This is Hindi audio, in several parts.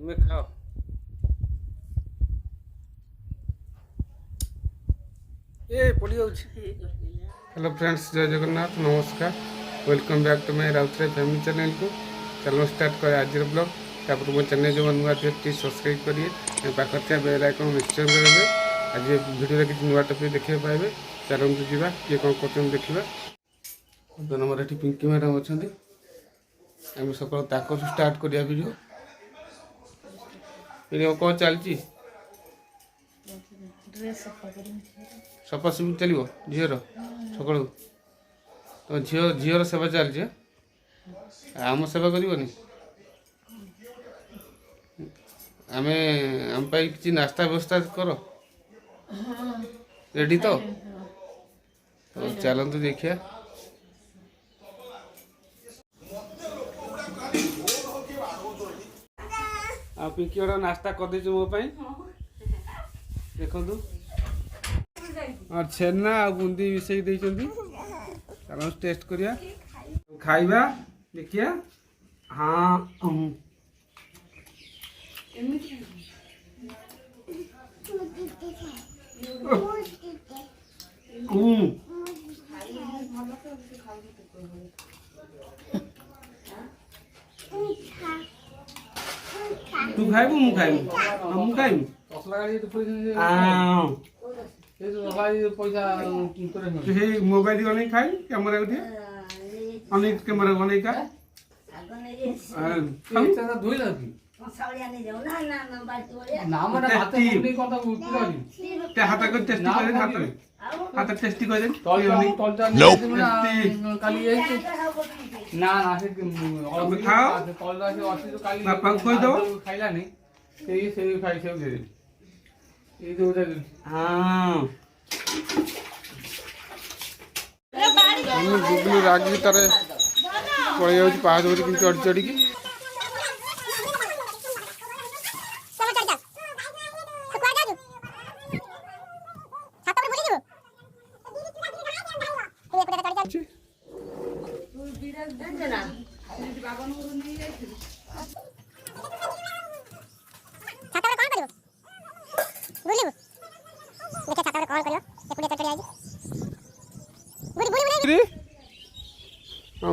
तुम्हें खाओ। ए पड़ी जाउछ। हेलो फ्रेंड्स, जय जगन्नाथ, नमस्कार, welcome back to my Routray family channel को। चलो स्टार्ट कर आज ब्लॉग। तापर मो चैनल जो नुआ थे सब्सक्राइब करिए, पाखे बेल आइकन निश्चय करेंगे। आज वीडियो किसी नुआ टॉपिक देखा पाए। चलते जावा किए कौन कर देखा। दो नंबर ये पिंकी मैडम अच्छा आम सकाल ताक स्टार्ट करिया वीडियो। वीडियो कौन चलती सफासफी चलो झीर सका तो झीर सेवा चलती आम सेवा करनी आम किसी नास्ता व्यवस्था कर रेडी तो चलते देखिए। पिंकी गोटा नास्ता कर दे मो देखु और छेना आ बुंदी मिसई देइछंती। चलो टेस्ट करिया खाइबा देखिया। हाँ तू खाइबू मु खाइबू मु खाइबू पैसा मोबाइल नहीं खाई कैमरा अनेक कैमरा अनेक हाथ हाथ टेस्टी कर बापा खोदो खाइलानी हाँ गुगलू रागी तारे पड़े जाऊँ पाँच बजे चढ़ी चढ़ी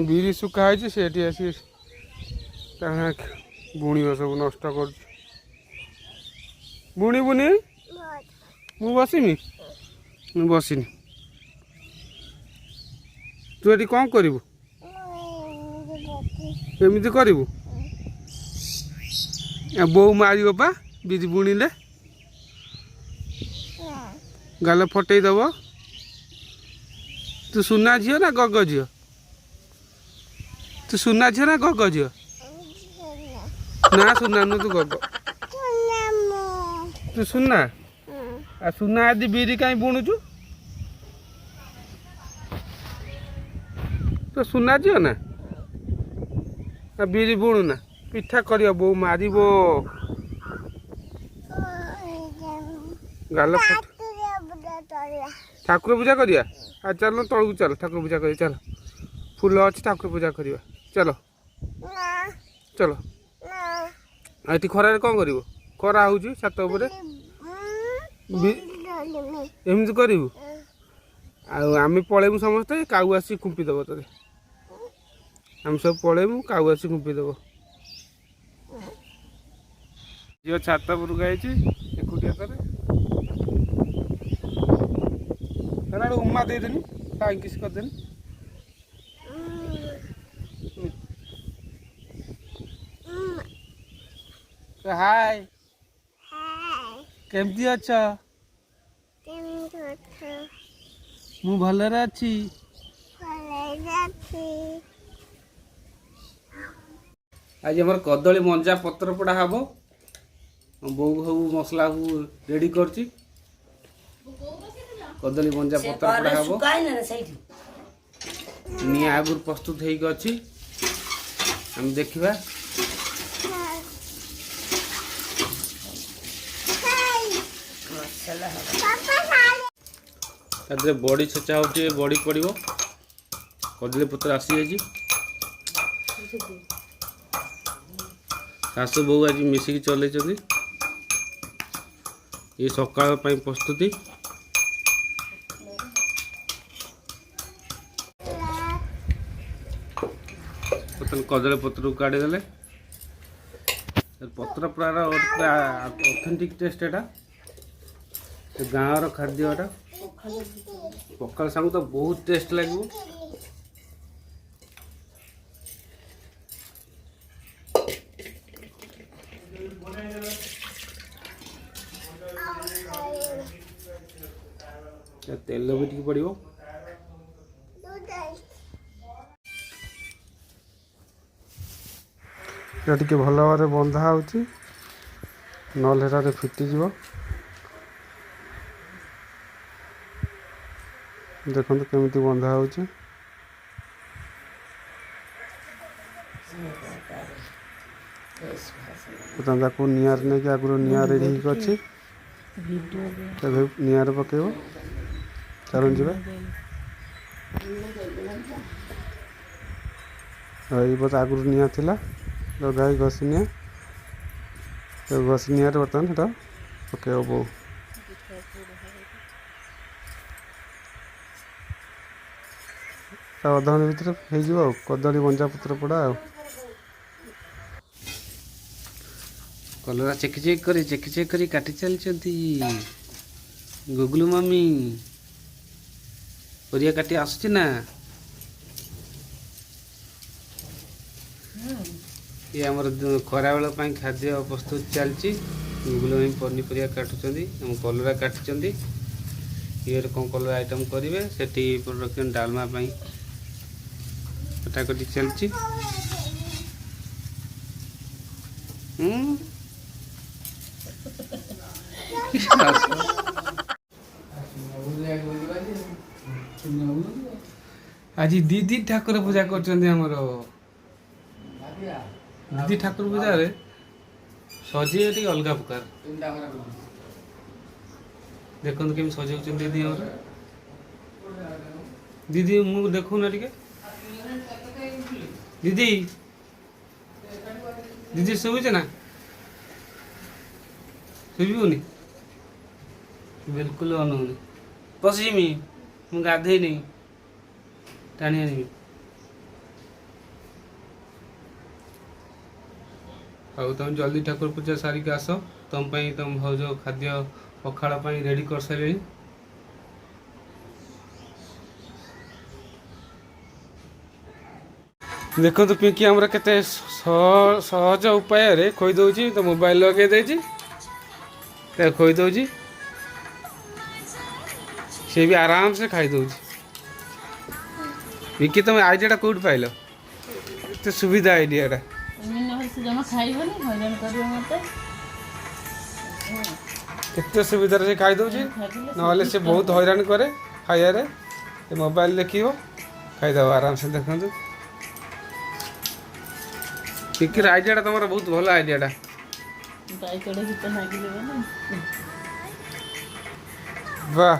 बिरी सुखाई से आसी बुणी सब नष्ट कर बुणी बुनी मु बसमी बसनी तू ये कौन करू एमती करू बो मार पा बिरी बुणिले गाल फटईदब। तू सुना झील ना गग झील तू सुना झील ना गग झील ना सुना नु तू गग तू सुना आ सुना आदि बिरी कहीं बुणुचु तो सुना झील ना आ बिरी बुणु ना पिठा कर बो मार गाल फट ठाकुर पूजा करिया। आ चल तलू चल ठाकुर पूजा कर चल फूल अच्छी ठाकुर पूजा करवा चलो चलो। ये खरार कौन कर खरा हो छात एमती करू आम पलैबू समस्ते काऊ आसी खुंपीदेव ते आम सब पलैबू काऊ आसी खुंपीदेव। झील छात पर एकुटिया तर उमा देदेनी किस करदेनी हाय केमती अच्छा मु भलरे अच्छी आज हमर कदली मंजा पत्र पड़ा हम बो सब मसला रेडी कर कदली मंजा पत्र पड़ा हम निया आगुर प्रस्तुत होगी हम देखा। बड़ी छेचा हो बड़ी पड़ो कदली पत्र आसी जाइए ଶାଶୁ ବୋଉ ଆଜି ମିଶିକି ଚଲେଇଛନ୍ତି। ये सकाळ प्रस्तुति कदली पत्र को काढ़ीदे पत्र पूरा ऑथेंटिक टेस्ट एटा गाँव खाद्य पखाल सांग तो बहुत टेस्ट लगे। तेल भी टी पड़ो टे भल भाव बंधा हो नल फिटिज देखो केमी बंधा हो निआर नहीं आगुरी निआर अच्छी निआर पकेब चलन जी बस आगुरी निआ थिला लगा घसी निआ घसी निआर बर्तमान है पकेब बो अध घंटे भितर हो कदली बंजा पत्र पड़ा कलरा चेक करी काटी चलती गुगलू मम्मी परिया काटी आसुची ना ये आमर खरा बेल खाद्य प्रस्तुत चलती गुगलू मम्मी पनीपरिया काटुचंदी कलरा काटुचंदी ये कौन कलर आइटम करेंगे से रखते डालमा कटाकटी चलती आज दीदी ठाकुर पूजा कर दीदी ठाकुर पूजा रे सजे अलग प्रकार देखो केम सजाऊ दीदी दीदी मुझे देखू ना टे दीदी दीदी शुभुचे ना शुभुनि बिल्कुल अनुनी पशिमी मु गाधे नहीं टाणी आनी आउ तुम जल्दी ठाकुर पूजा सारिक आस तुम तुम भौज खाद्य पखाड़ रेडी कर सारे देखो तो पिंकी आमर केते सहज उपाय रे खोई दउची तो मोबाइल लगे देची खोई दउची से भी आराम से खाई दउची। पिंकी तुम आइडिया कौट पाइल एत सुविधा आइडिया एत सुविधा से खाई दउची नहले से बहुत हैरान करे खाइबारे मोबाइल देखियो खाईदब आराम से देखो पिंकी आइडिया तुम बहुत भल आइडिया वाह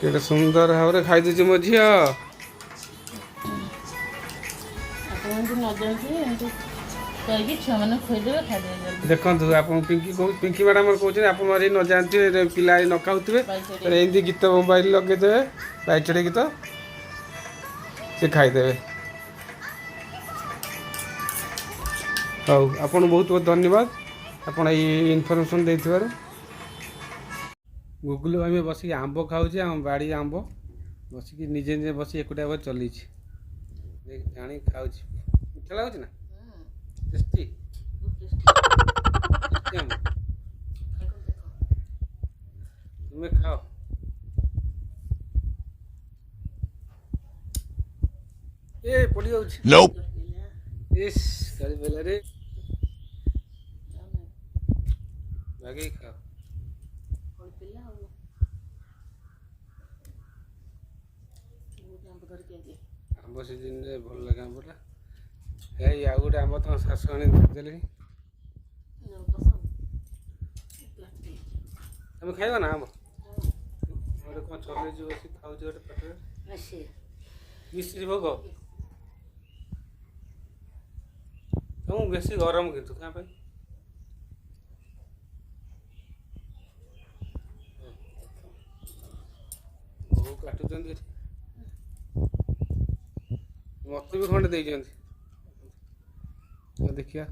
केते सुंदर भाव खाई दे मो झी देखो आप पिंकी मैडम कहते आप न जानते पिला न खाऊे एमती गीत मोबाइल लगेदे बाइचड़े गीत से खाईदे। हाँ आप बहुत बहुत धन्यवाद आपड़ ये इनफर्मेशन दे गुगलू आम बस आंब खाऊे आम बाड़ी आंब बसिक निजे निजे बस एकुटिया चली जानी खाऊ मीठा लगुच ना टेस्टी तुम्हें खाओ ए पड़ी जाऊँ इस गाड़ी बेला रे भागे खाओ आंब सीजन रे भल लगे आंबटा है या गोटे आंब तुम शाशु आनी देले तुम खाइब ना आंब ଗୋଟେ କ'ଣ ଚଲେଇଛି ବସି ଖାଉଛି ଗୋଟେ ପାଟିରେ ମିଶି ମିଶ୍ରି ଭୋଗ। ତମକୁ ବେଶୀ ଗରମ କିନ୍ତୁ କାହା ପାଇଁ ଭୋଗ କାଟୁଛନ୍ତି ଏଠି। ମତେ ବି ଖଣ୍ଡେ ଦେଇଛନ୍ତି ଦେଖିବା।